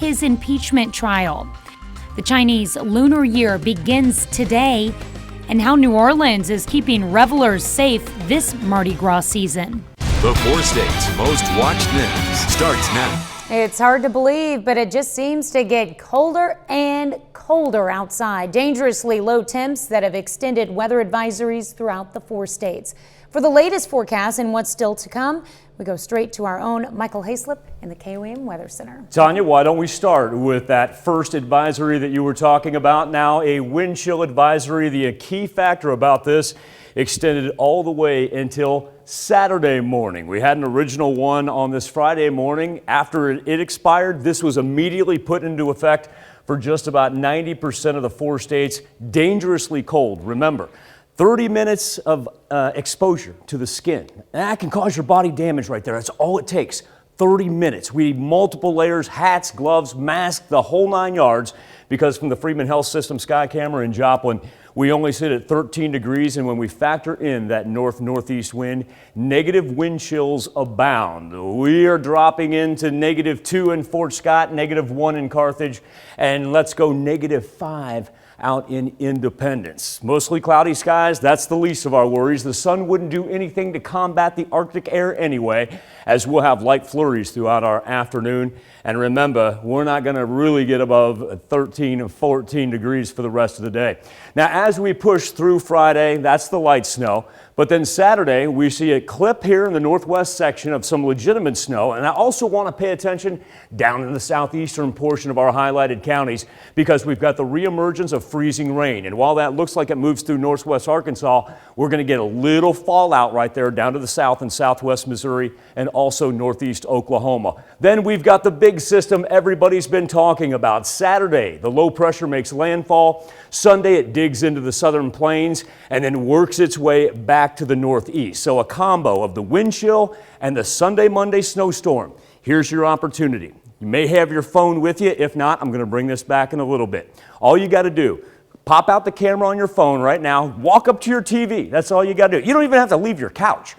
his impeachment trial. The Chinese Lunar Year begins today, and how New Orleans is keeping revelers safe this Mardi Gras season. The 4 states most watched news starts now. It's hard to believe, but it just seems to get colder and colder outside. Dangerously low temps that have extended weather advisories throughout the 4 states. For the latest forecast and what's still to come, we go straight to our own Michael Hayslip in the KOAM Weather Center. Tanya, why don't we start with that first advisory that you were talking about? Now a wind chill advisory. The key factor about this extended all the way until Saturday morning. We had an original one on this Friday morning. After it expired, this was immediately put into effect for just about 90% of the 4 states. Dangerously cold. Remember, 30 minutes of exposure to the skin. That can cause your body damage right there. That's all it takes. 30 minutes. We need multiple layers, hats, gloves, masks, the whole 9 yards, because from the Freeman Health System sky camera in Joplin, we only sit at 13 degrees, and when we factor in that northeast wind, negative wind chills abound. We are dropping into -2 in Fort Scott, -1 in Carthage, and let's go -5 out in Independence. Mostly cloudy skies, that's the least of our worries. The sun wouldn't do anything to combat the Arctic air anyway, as we'll have light flurries throughout our afternoon. And remember, we're not going to really get above 13 and 14 degrees for the rest of the day. Now, as we push through Friday, that's the light snow. But then Saturday, we see a clip here in the northwest section of some legitimate snow. And I also want to pay attention down in the southeastern portion of our highlighted counties, because we've got the reemergence of freezing rain. And while that looks like it moves through northwest Arkansas, we're going to get a little fallout right there down to the south and southwest Missouri and also northeast Oklahoma. Then we've got the big system everybody's been talking about. Saturday, the low pressure makes landfall. Sunday, it digs into the southern plains and then works its way back to the northeast. So a combo of the wind chill and the Sunday-Monday snowstorm. Here's your opportunity. You may have your phone with you. If not, I'm going to bring this back in a little bit. All you got to do, pop out the camera on your phone right now, walk up to your TV. That's all you got to do. You don't even have to leave your couch.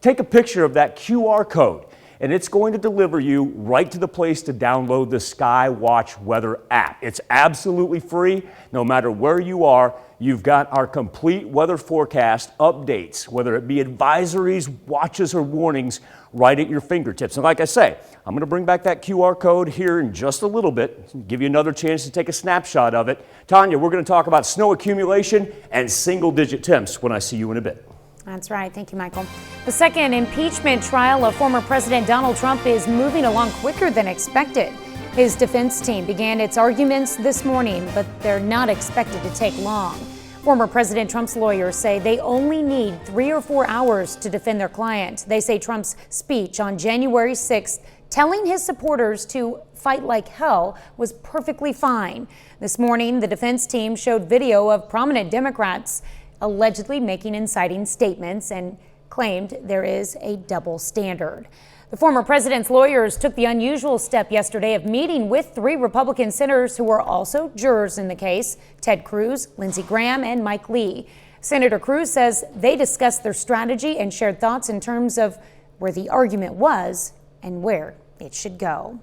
Take a picture of that QR code, and it's going to deliver you right to the place to download the Skywatch Weather app. It's absolutely free. No matter where you are, you've got our complete weather forecast updates, whether it be advisories, watches, or warnings, right at your fingertips. And like I say, I'm going to bring back that QR code here in just a little bit, give you another chance to take a snapshot of it. Tanya, we're going to talk about snow accumulation and single-digit temps when I see you in a bit. That's right. Thank you, Michael. The second impeachment trial of former President Donald Trump is moving along quicker than expected. His defense team began its arguments this morning, but they're not expected to take long. Former President Trump's lawyers say they only need 3 or 4 hours to defend their client. They say Trump's speech on January 6th, telling his supporters to fight like hell, was perfectly fine. This morning, the defense team showed video of prominent Democrats allegedly making inciting statements and claimed there is a double standard. The former president's lawyers took the unusual step yesterday of meeting with 3 Republican senators who were also jurors in the case: Ted Cruz, Lindsey Graham, and Mike Lee. Senator Cruz says they discussed their strategy and shared thoughts in terms of where the argument was and where it should go.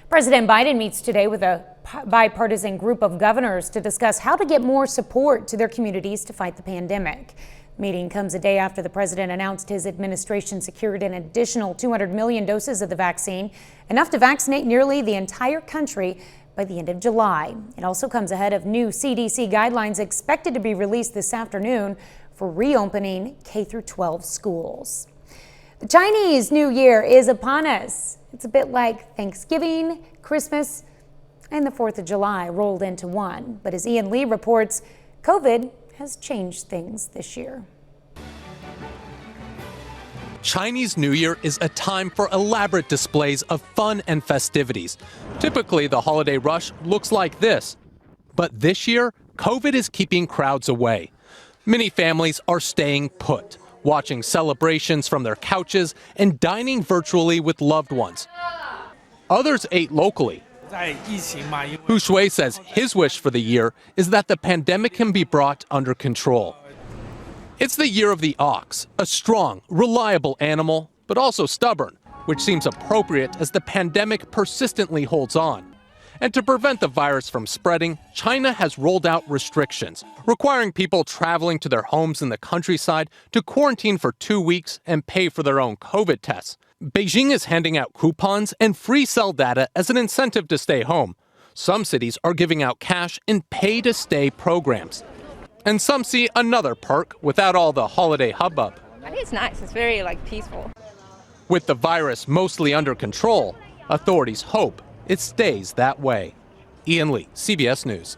President Biden meets today with a bipartisan group of governors to discuss how to get more support to their communities to fight the pandemic. The meeting comes a day after the president announced his administration secured an additional 200 million doses of the vaccine, enough to vaccinate nearly the entire country by the end of July. It also comes ahead of new CDC guidelines expected to be released this afternoon for reopening K-12 schools. The Chinese New Year is upon us. It's a bit like Thanksgiving, Christmas, and the 4th of July rolled into one. But as Ian Lee reports, COVID has changed things this year. Chinese New Year is a time for elaborate displays of fun and festivities. Typically, the holiday rush looks like this. But this year, COVID is keeping crowds away. Many families are staying put, watching celebrations from their couches and dining virtually with loved ones. Others ate locally. Hu Shui says his wish for the year is that the pandemic can be brought under control. It's the year of the ox, a strong, reliable animal, but also stubborn, which seems appropriate as the pandemic persistently holds on. And to prevent the virus from spreading, China has rolled out restrictions, requiring people traveling to their homes in the countryside to quarantine for 2 weeks and pay for their own COVID tests. Beijing is handing out coupons and free cell data as an incentive to stay home. Some cities are giving out cash in pay-to-stay programs. And some see another perk without all the holiday hubbub. I think it's nice. It's very peaceful. With the virus mostly under control, authorities hope it stays that way. Ian Lee, CBS News.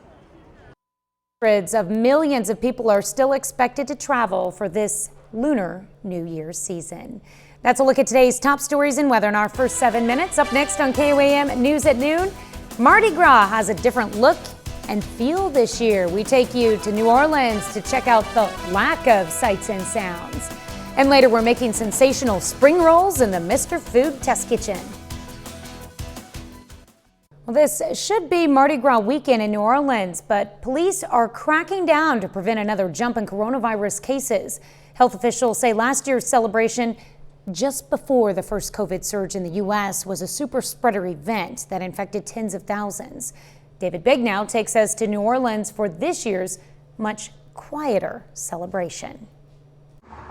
Hundreds of millions of people are still expected to travel for this Lunar New Year season. That's a look at today's top stories and weather in our first 7 minutes. Up next on KOAM News at Noon, Mardi Gras has a different look and feel this year. We take you to New Orleans to check out the lack of sights and sounds. And later, we're making sensational spring rolls in the Mr. Food Test Kitchen. Well, this should be Mardi Gras weekend in New Orleans, but police are cracking down to prevent another jump in coronavirus cases. Health officials say last year's celebration, just before the first COVID surge in the U.S., was a super spreader event that infected tens of thousands. David Bignow takes us to New Orleans for this year's much quieter celebration.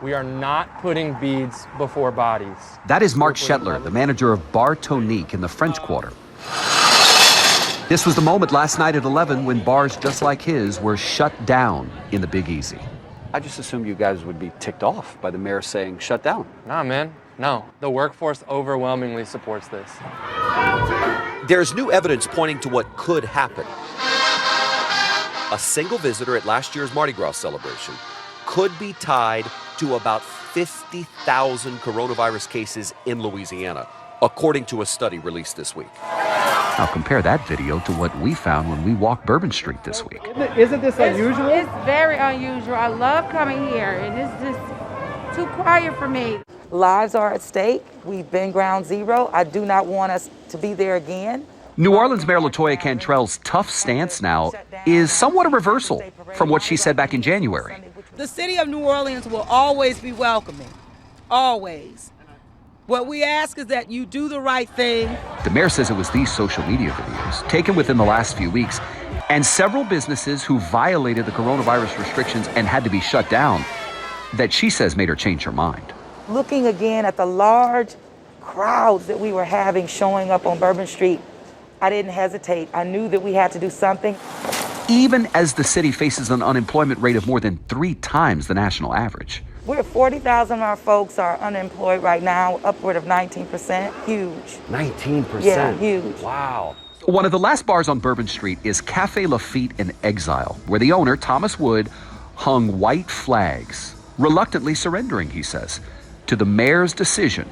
We are not putting beads before bodies. That is Mark Shetler, the manager of Bar Tonique in the French Quarter. This was the moment last night at 11 when bars just like his were shut down in the Big Easy. I just assumed you guys would be ticked off by the mayor saying shut down. Nah, man. No. The workforce overwhelmingly supports this. There's new evidence pointing to what could happen. A single visitor at last year's Mardi Gras celebration could be tied to about 50,000 coronavirus cases in Louisiana, according to a study released this week. Now compare that video to what we found when we walked Bourbon Street this week. Isn't this unusual? It's very unusual. I love coming here, and it's just too quiet for me. Lives are at stake. We've been ground zero. I do not want us to be there again. New Orleans Mayor LaToya Cantrell's tough stance now is somewhat a reversal from what she said back in January. The city of New Orleans will always be welcoming. Always. What we ask is that you do the right thing. The mayor says it was these social media videos taken within the last few weeks and several businesses who violated the coronavirus restrictions and had to be shut down that she says made her change her mind. Looking again at the large crowds that we were having showing up on Bourbon Street, I didn't hesitate. I knew that we had to do something. Even as the city faces an unemployment rate of more than 3 times the national average. We're 40,000 of our folks are unemployed right now, upward of 19%. Huge. 19%? Yeah, huge. Wow. One of the last bars on Bourbon Street is Cafe Lafitte in Exile, where the owner, Thomas Wood, hung white flags, reluctantly surrendering, he says, to the mayor's decision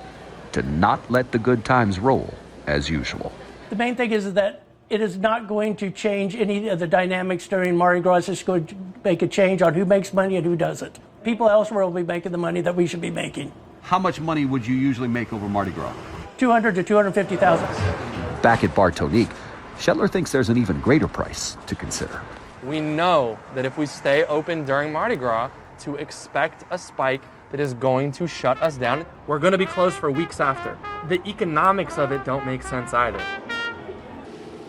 to not let the good times roll as usual. The main thing is that it is not going to change any of the dynamics during Mardi Gras. It's just going to make a change on who makes money and who doesn't. People elsewhere will be making the money that we should be making. How much money would you usually make over Mardi Gras? $200,000 to $250,000. Back at Bar Tonique, Shetler thinks there's an even greater price to consider. We know that if we stay open during Mardi Gras, to expect a spike that is going to shut us down. We're going to be closed for weeks after. The economics of it don't make sense either.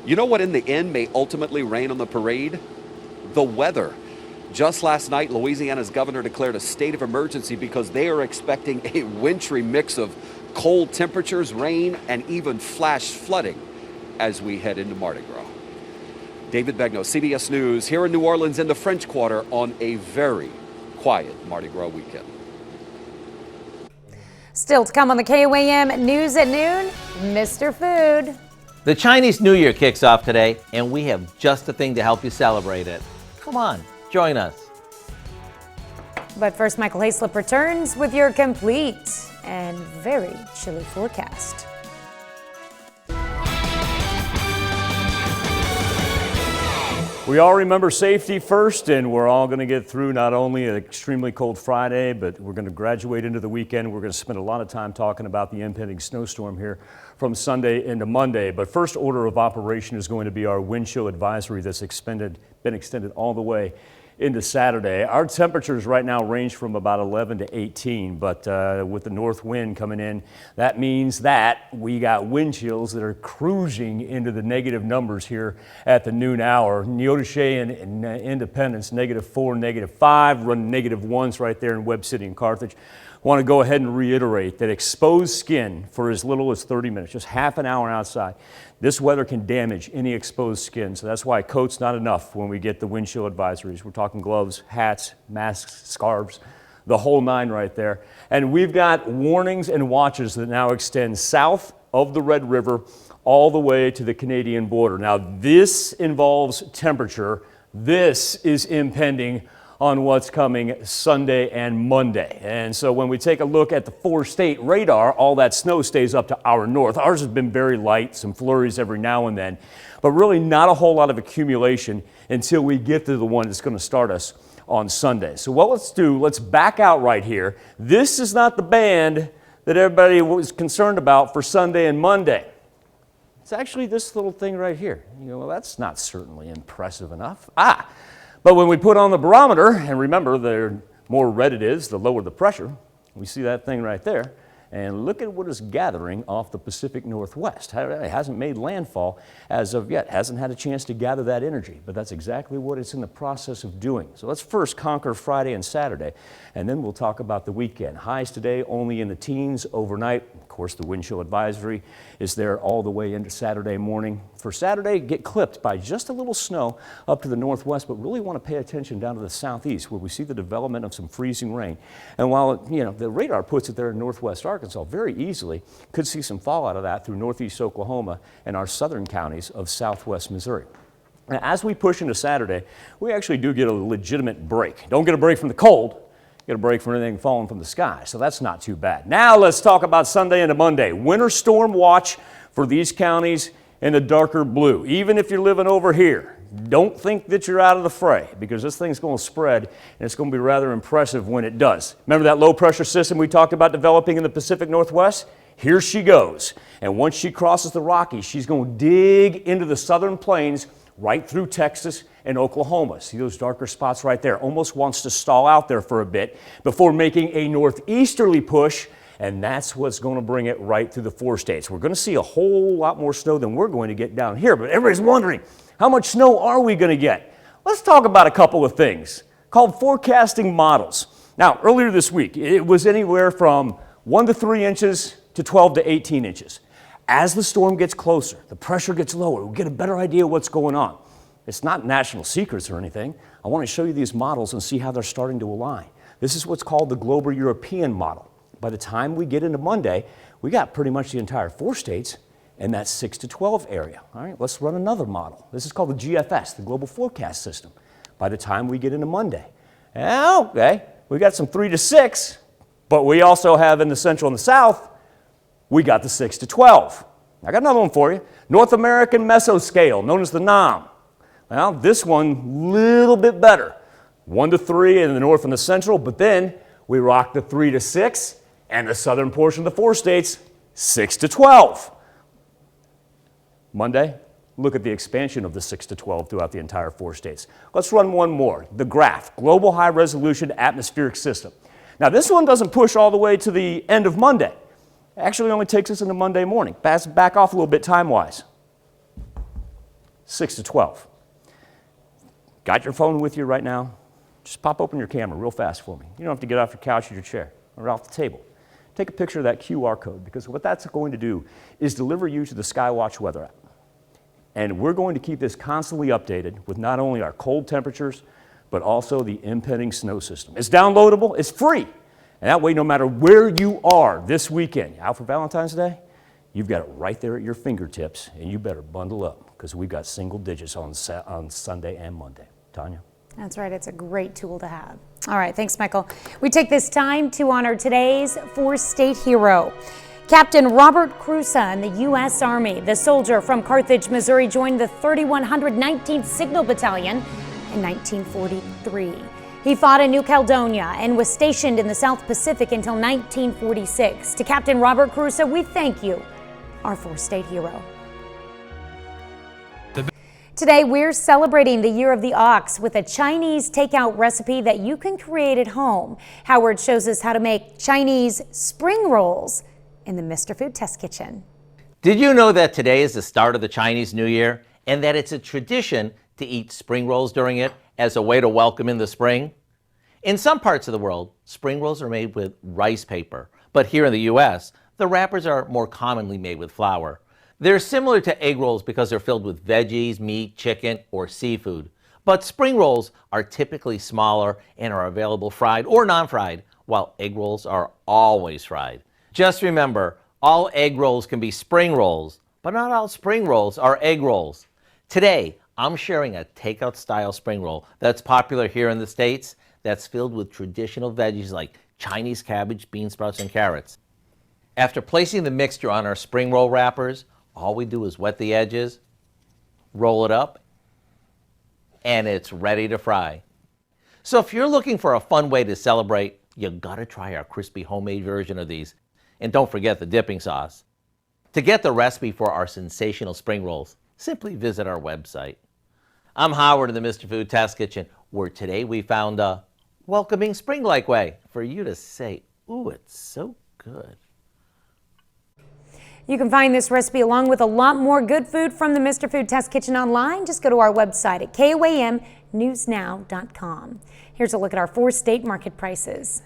You know what in the end may ultimately rain on the parade? The weather. Just last night, Louisiana's governor declared a state of emergency because they are expecting a wintry mix of cold temperatures, rain, and even flash flooding as we head into Mardi Gras. David Begnaud, CBS News, here in New Orleans in the French Quarter on a very quiet Mardi Gras weekend. Still to come on the KOAM News at Noon, Mr. Food. The Chinese New Year kicks off today, and we have just the thing to help you celebrate it. Come on, join us. But first, Michael Hayslip returns with your complete and very chilly forecast. We all remember safety first, and we're all going to get through not only an extremely cold Friday, but we're going to graduate into the weekend. We're going to spend a lot of time talking about the impending snowstorm here from Sunday into Monday. But first order of operation is going to be our wind chill advisory that's been extended all the way into Saturday. Our temperatures right now range from about 11 to 18, but with the north wind coming in, that means that we got wind chills that are cruising into the negative numbers here at the noon hour. Neodesha and Independence, -4, -5, running -1s right there in Webb City and Carthage. Want to go ahead and reiterate that exposed skin for as little as 30 minutes, just half an hour outside, this weather can damage any exposed skin. So that's why coat's not enough when we get the wind chill advisories. We're talking gloves, hats, masks, scarves, the whole nine right there. And we've got warnings and watches that now extend south of the Red River all the way to the Canadian border. Now this involves temperature. This is impending on what's coming Sunday and Monday. And so when we take a look at the 4-state radar, all that snow stays up to our north. Ours has been very light, some flurries every now and then, but really not a whole lot of accumulation until we get to the one that's going to start us on Sunday. So what let's do, let's back out right here. This is not the band that everybody was concerned about for Sunday and Monday. It's actually this little thing right here. You know, well, that's not certainly impressive enough. But when we put on the barometer, and remember, the more red it is, the lower the pressure. We see that thing right there. And look at what is gathering off the Pacific Northwest. It hasn't made landfall as of yet, hasn't had a chance to gather that energy, but that's exactly what it's in the process of doing. So let's first conquer Friday and Saturday, and then we'll talk about the weekend. Highs today only in the teens overnight. Of course, the wind chill advisory is there all the way into Saturday morning. For Saturday, get clipped by just a little snow up to the northwest, but really want to pay attention down to the southeast where we see the development of some freezing rain. And while the radar puts it there in northwest Arkansas very easily, could see some fallout of that through northeast Oklahoma and our southern counties of southwest Missouri. Now, as we push into Saturday, we actually do get a legitimate break. Don't get a break from the cold, get a break from anything falling from the sky, so that's not too bad. Now let's talk about Sunday into Monday. Winter storm watch for these counties in the darker blue. Even if you're living over here, don't think that you're out of the fray, because this thing's going to spread and it's going to be rather impressive when it does. Remember that low pressure system we talked about developing in the Pacific Northwest? Here she goes. And once she crosses the Rockies, she's going to dig into the southern plains right through Texas and Oklahoma. See those darker spots right there? Almost wants to stall out there for a bit before making a northeasterly push, and that's what's going to bring it right through the 4 states. We're going to see a whole lot more snow than we're going to get down here, but everybody's wondering, how much snow are we going to get? Let's talk about a couple of things called forecasting models. Now, earlier this week, it was anywhere from 1 to 3 inches to 12 to 18 inches. As the storm gets closer, the pressure gets lower, we'll get a better idea of what's going on. It's not national secrets or anything. I want to show you these models and see how they're starting to align. This is what's called the Global European model. By the time we get into Monday, we got pretty much the entire 4 states in that 6 to 12 area. All right, let's run another model. This is called the GFS, the Global Forecast System. By the time we get into Monday, okay, we got some 3 to 6, but we also have in the central and the south, we got the 6 to 12. I got another one for you. North American Mesoscale, known as the NOM. Well, this one, little bit better. 1 to 3 in the north and the central, but then we rock the 3 to 6, and the southern portion of the 4 states, 6 to 12. Monday, look at the expansion of the 6 to 12 throughout the entire 4 states. Let's run one more, the GRAPH, Global High Resolution Atmospheric System. Now this one doesn't push all the way to the end of Monday. It actually only takes us into Monday morning. Back off a little bit time-wise. 6 to 12. Got your phone with you right now? Just pop open your camera real fast for me. You don't have to get off your couch or your chair or off the table. Take a picture of that QR code, because what that's going to do is deliver you to the Skywatch weather app. And we're going to keep this constantly updated with not only our cold temperatures, but also the impending snow system. It's downloadable, it's free. And that way, no matter where you are this weekend, out for Valentine's Day, you've got it right there at your fingertips, and you better bundle up, because we've got single digits on Sunday and Monday. Tanya? That's right. It's a great tool to have. All right. Thanks, Michael. We take this time to honor today's 4-state hero, Captain Robert Crusoe in the U.S. Army. The soldier from Carthage, Missouri, joined the 3119th Signal Battalion in 1943. He fought in New Caledonia and was stationed in the South Pacific until 1946. To Captain Robert Crusoe, we thank you, our 4-state hero. Today, we're celebrating the Year of the Ox with a Chinese takeout recipe that you can create at home. Howard shows us how to make Chinese spring rolls in the Mr. Food Test Kitchen. Did you know that today is the start of the Chinese New Year and that it's a tradition to eat spring rolls during it as a way to welcome in the spring? In some parts of the world, spring rolls are made with rice paper, but here in the U.S., the wrappers are more commonly made with flour. They're similar to egg rolls because they're filled with veggies, meat, chicken, or seafood. But spring rolls are typically smaller and are available fried or non-fried, while egg rolls are always fried. Just remember, all egg rolls can be spring rolls, but not all spring rolls are egg rolls. Today, I'm sharing a takeout-style spring roll that's popular here in the States that's filled with traditional veggies like Chinese cabbage, bean sprouts, and carrots. After placing the mixture on our spring roll wrappers, all we do is wet the edges, roll it up, and it's ready to fry. So if you're looking for a fun way to celebrate, you gotta try our crispy homemade version of these. And don't forget the dipping sauce. To get the recipe for our sensational spring rolls, simply visit our website. I'm Howard in the Mr. Food Test Kitchen, where today we found a welcoming spring-like way for you to say, ooh, it's so good. You can find this recipe along with a lot more good food from the Mr. Food Test Kitchen online. Just go to our website at KOAMnewsnow.com. Here's a look at our 4 state market prices.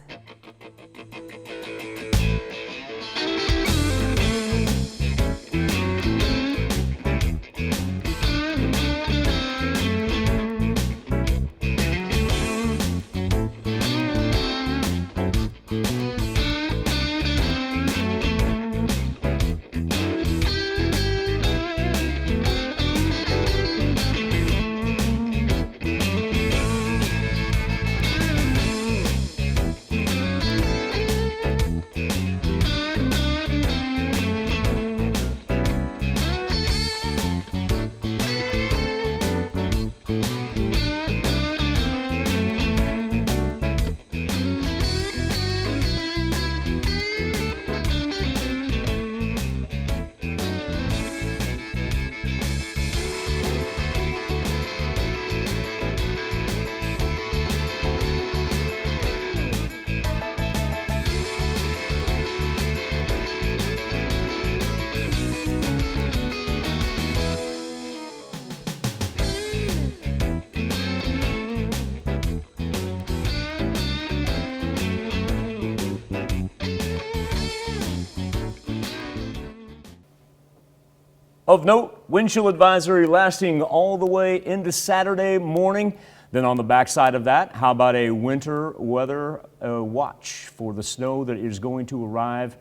Of note, wind chill advisory lasting all the way into Saturday morning. Then on the backside of that, how about a winter weather watch for the snow that is going to arrive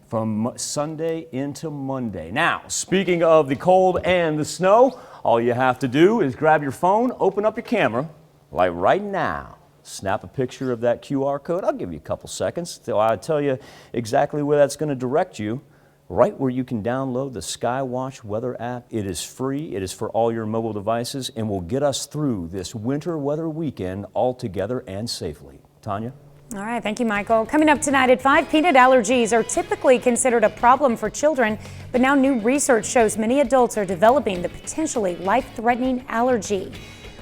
from Sunday into Monday. Now, speaking of the cold and the snow, all you have to do is grab your phone, open up your camera, like right now. Snap a picture of that QR code. I'll give you a couple seconds till I tell you exactly where that's going to direct you. Right where you can download the Skywatch weather app. It is free. It is for all your mobile devices and will get us through this winter weather weekend all together and safely. Tanya? All right, thank you, Michael. Coming up tonight at 5, peanut allergies are typically considered a problem for children, but now new research shows many adults are developing the potentially life-threatening allergy.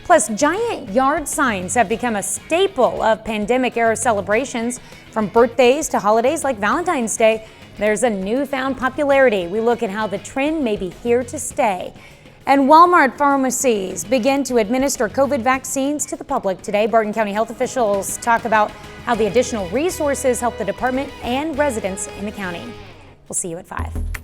Plus, giant yard signs have become a staple of pandemic-era celebrations, from birthdays to holidays like Valentine's Day. There's a newfound popularity. We look at how the trend may be here to stay. And Walmart pharmacies begin to administer COVID vaccines to the public today. Barton County health officials talk about how the additional resources help the department and residents in the county. We'll see you at 5.